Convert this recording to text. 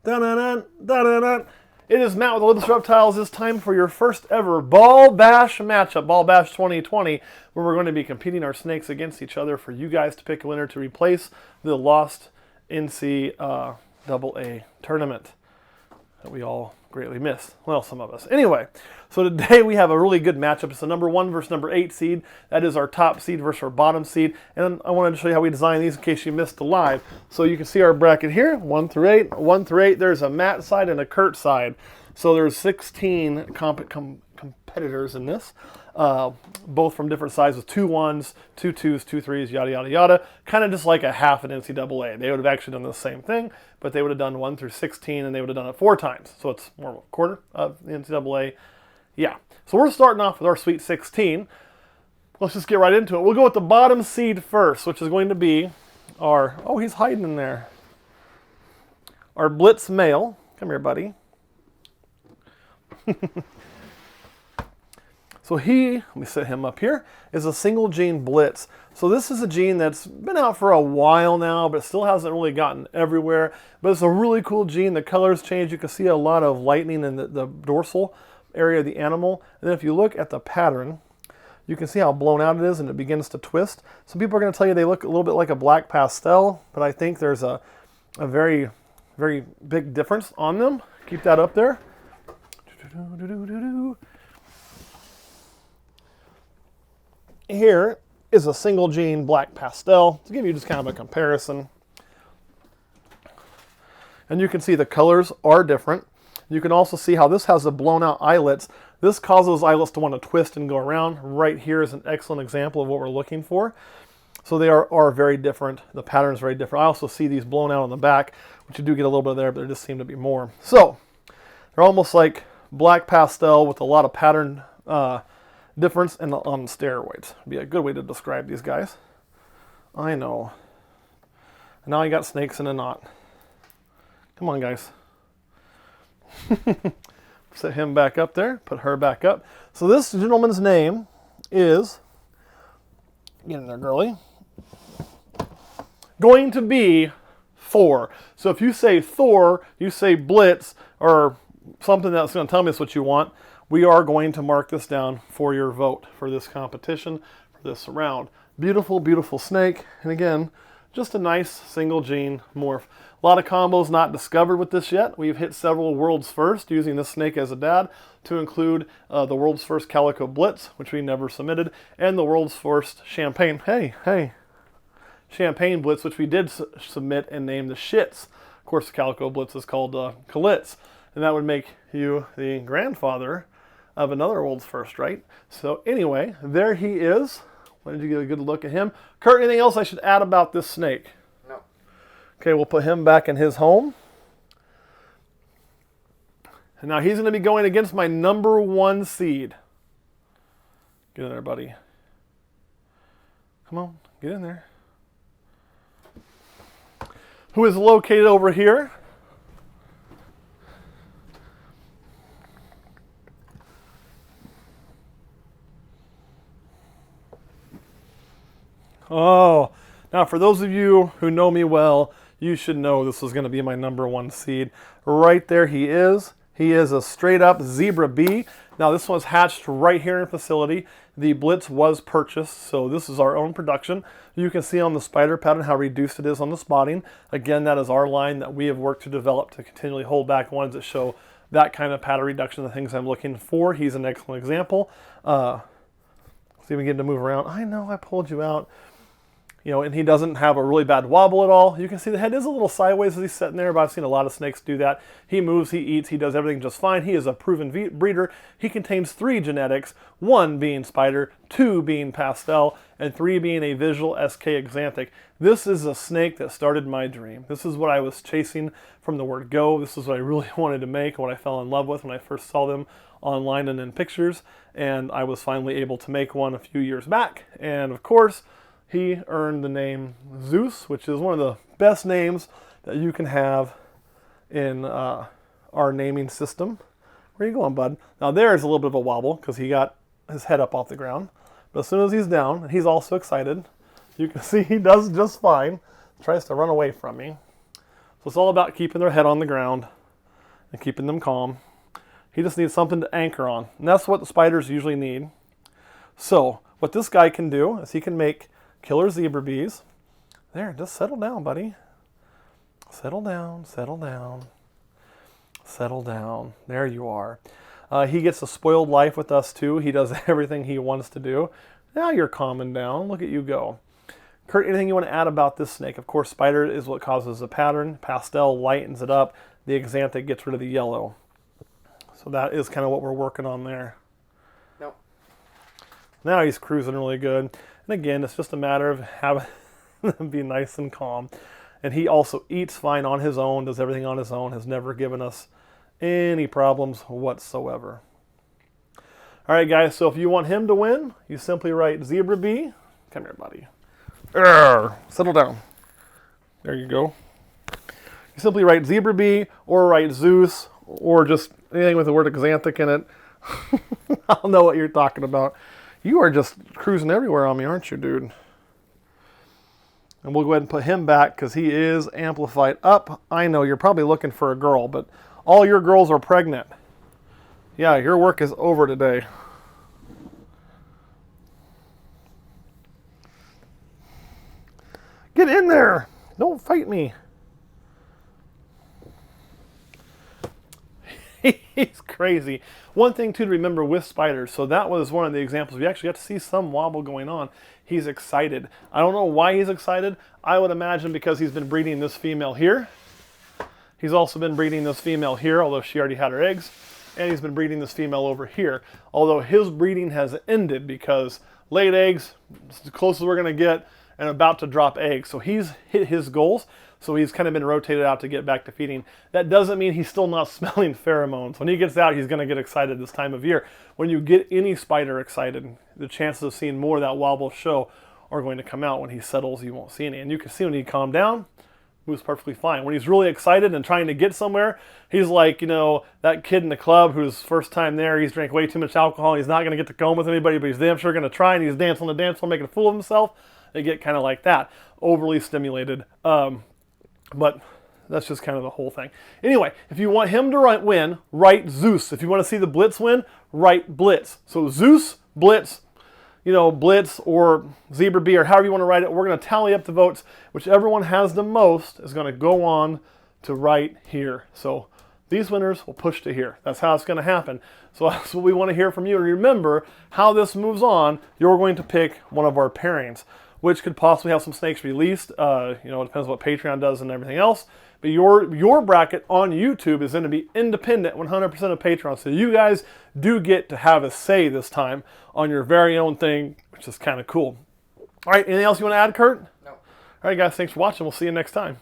Dun-dun-dun, dun-dun-dun. It is Matt with Olympus Reptiles. It's time for your first ever Ball Bash matchup, Ball Bash 2020, where we're going to be competing our snakes against each other for you guys to pick a winner to replace the lost NCAA tournament that we all greatly missed. Well, some of us. Anyway, so today we have a really good matchup. It's a number 1 versus number 8 seed. That is our top seed versus our bottom seed. And I wanted to show you how we design these in case you missed the live. So you can see our bracket here, 1 through 8. 1 through 8, there's a Matt side and a Kurt side. So there's 16 competitors in this, both from different sizes, 2 1s, 2 2s, 2 3s, yada, yada, yada. Kind of just like a half an NCAA. They would have actually done the same thing, but they would have done 1 through 16, and they would have done it 4 times. So it's more of a quarter of the NCAA. Yeah. So we're starting off with our Sweet 16. Let's just get right into it. We'll go with the bottom seed first, which is going to be our, oh, he's hiding in there. Our Blitz male. Come here, buddy. So let me set him up here, is a single gene Blitz. So this is a gene that's been out for a while now, but still hasn't really gotten everywhere. But it's a really cool gene. The colors change. You can see a lot of lightning in the dorsal area of the animal. And then if you look at the pattern, you can see how blown out it is and it begins to twist. Some people are going to tell you they look a little bit like a black pastel, but I think there's a very, very big difference on them. Keep that up there. Here is a single gene black pastel to give you just kind of a comparison. And you can see the colors are different. You can also see how this has the blown out eyelets. This causes eyelets to want to twist and go around. Right here is an excellent example of what we're looking for. So they are very different. The pattern is very different. I also see these blown out on the back, which you do get a little bit there, but there just seem to be more. So they're almost like black pastel with a lot of pattern difference and on steroids. Would be a good way to describe these guys. I know. And now I got snakes in a knot. Come on, guys. Set him back up there. Put her back up. So this gentleman's name is, get in there, girly, going to be Thor. So if you say Thor, you say Blitz, or something that's going to tell me it's what you want, we are going to mark this down for your vote for this competition, for this round. Beautiful, beautiful snake. And again, just a nice single gene morph. A lot of combos not discovered with this yet. We've hit several world's first using this snake as a dad, to include the world's first Calico Blitz, which we never submitted, and the world's first Champagne. Champagne Blitz, which we did submit and name the Shits. Of course, the Calico Blitz is called Calitz. And that would make you the grandfather of another world's first, right? So anyway, there he is. Why don't you get a good look at him? Kurt, anything else I should add about this snake? No. Okay, we'll put him back in his home. And now he's going to be going against my number 1 seed. Get in there, buddy. Come on, get in there. Who is located over here. Oh, now for those of you who know me well, you should know this was going to be my number 1 seed. Right there he is. He is a straight up Zebra B. Now this one's hatched right here in the facility. The Blitz was purchased, so this is our own production. You can see on the spider pattern how reduced it is on the spotting. Again, that is our line that we have worked to develop to continually hold back ones that show that kind of pattern reduction, the things I'm looking for. He's an excellent example. See if we can get him to move around. I know I pulled you out. You know, and he doesn't have a really bad wobble at all. You can see the head is a little sideways as he's sitting there, but I've seen a lot of snakes do that. He moves, he eats, he does everything just fine. He is a proven breeder. He contains 3 genetics, 1 being spider, 2 being pastel, and 3 being a visual SK exanthic. This is a snake that started my dream. This is what I was chasing from the word go. This is what I really wanted to make, what I fell in love with when I first saw them online and in pictures. And I was finally able to make one a few years back. And of course, he earned the name Zeus, which is one of the best names that you can have in our naming system. Where are you going, bud? Now there's a little bit of a wobble because he got his head up off the ground. But as soon as he's down, and he's also excited, you can see he does just fine. Tries to run away from me. So it's all about keeping their head on the ground. and keeping them calm. He just needs something to anchor on. And that's what the spiders usually need. So what this guy can do is he can make killer zebra bees. There, just settle down, buddy. Settle down, settle down, settle down. There you are. He gets a spoiled life with us too. He does everything he wants to do. Now you're calming down. Look at you go. Kurt, anything you want to add about this snake? Of course, spider is what causes the pattern. Pastel lightens it up. The axanthic gets rid of the yellow. So that is kind of what we're working on there. Nope. Now he's cruising really good. And again, it's just a matter of having him be nice and calm. And he also eats fine on his own, does everything on his own, has never given us any problems whatsoever. All right, guys, so if you want him to win, you simply write Zebra Bee. Come here, buddy. Settle down. There you go. You simply write Zebra Bee or write Zeus or just anything with the word axanthic in it. I'll know what you're talking about. You are just cruising everywhere on me, aren't you, dude? And we'll go ahead and put him back because he is amplified up. I know you're probably looking for a girl, but all your girls are pregnant. Yeah, your work is over today. Get in there. Don't fight me. He's crazy. One thing too to remember with spiders, so that was one of the examples. We actually got to see some wobble going on. He's excited. I don't know why he's excited. I would imagine because he's been breeding this female here. He's also been breeding this female here, although she already had her eggs. And he's been breeding this female over here, although his breeding has ended because laid eggs, it's the closest we're going to get, and about to drop eggs. So he's hit his goals. So he's kind of been rotated out to get back to feeding. That doesn't mean he's still not smelling pheromones. When he gets out, he's going to get excited this time of year. When you get any spider excited, the chances of seeing more of that wobble show are going to come out. When he settles, you won't see any. And you can see when he calmed down, he was perfectly fine. When he's really excited and trying to get somewhere, he's like, you know, that kid in the club who's first time there, he's drank way too much alcohol, and he's not going to get to go home with anybody, but he's damn sure going to try, and he's dancing on the dance floor, making a fool of himself. They get kind of like that, overly stimulated. But that's just kind of the whole thing. Anyway, if you want him to win, write Zeus. If you want to see the Blitz win, write Blitz. So Zeus, Blitz, you know, Blitz or Zebra Bee or however you want to write it. We're going to tally up the votes. Whichever one has the most is going to go on to right here. So these winners will push to here. That's how it's going to happen. So that's what we want to hear from you. And remember, how this moves on, you're going to pick one of our pairings, which could possibly have some snakes released. You know, it depends on what Patreon does and everything else. But your bracket on YouTube is going to be independent 100% of Patreon. So you guys do get to have a say this time on your very own thing, which is kind of cool. All right, anything else you want to add, Kurt? No. All right, guys, thanks for watching. We'll see you next time.